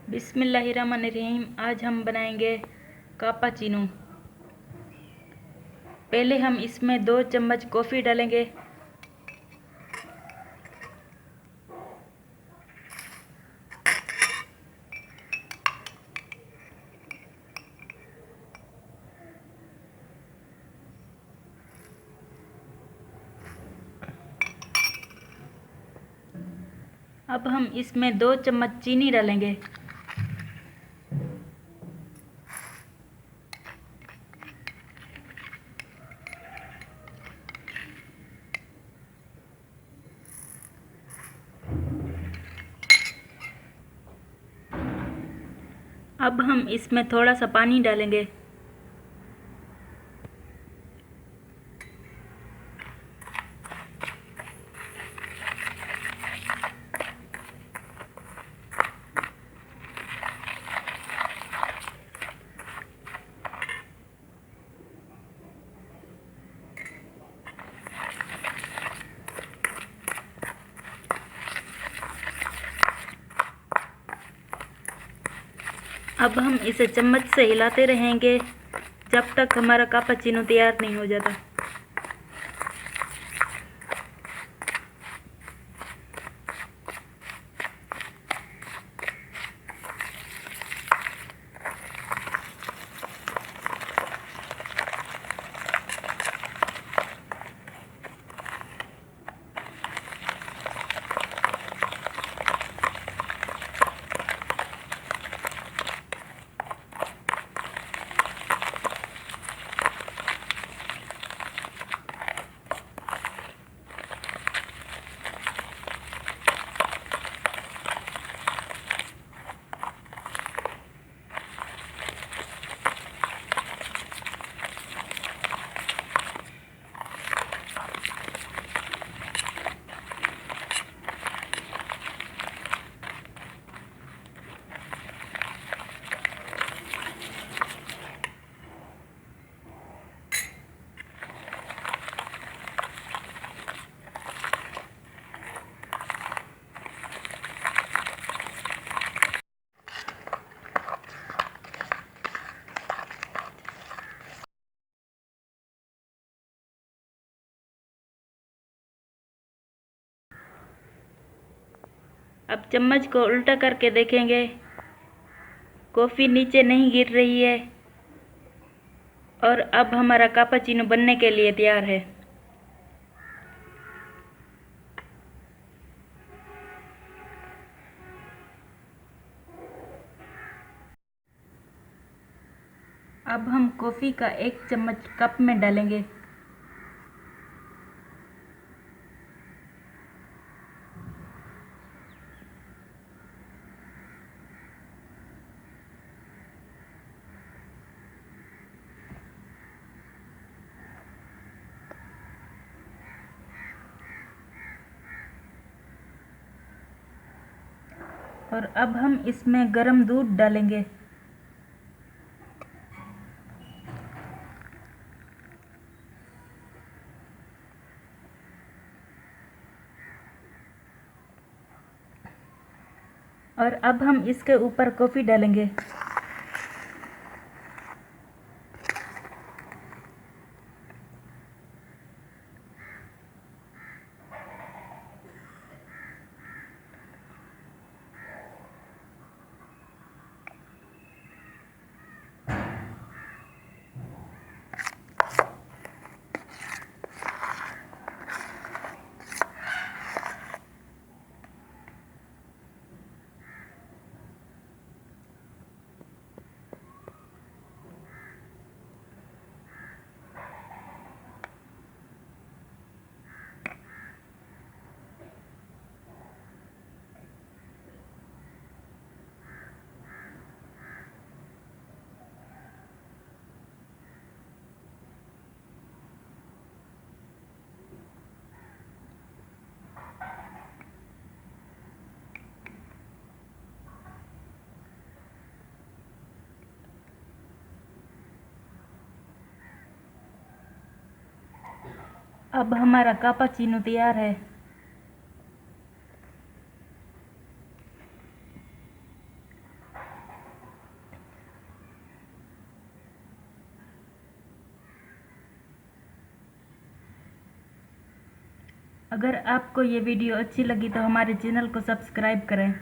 बिस्मिल्लाहिर्रहमानिर्रहीम। आज हम बनाएंगे कापाचीनो। पहले हम इसमें 2 चम्मच कॉफ़ी डालेंगे। अब हम इसमें 2 चम्मच चीनी डालेंगे। अब हम इसमें थोड़ा सा पानी डालेंगे। अब हम इसे चम्मच से हिलाते रहेंगे जब तक हमारा कापाचीनो तैयार नहीं हो जाता। अब चम्मच को उल्टा करके देखेंगे, कॉफ़ी नीचे नहीं गिर रही है और अब हमारा कापाचीनो बनने के लिए तैयार है। अब हम कॉफ़ी का 1 चम्मच कप में डालेंगे। और अब हम इसमें गर्म दूध डालेंगे। और अब हम इसके ऊपर कॉफ़ी डालेंगे। अब हमारा कापाचीनो तैयार है। अगर आपको ये वीडियो अच्छी लगी तो हमारे चैनल को सब्सक्राइब करें।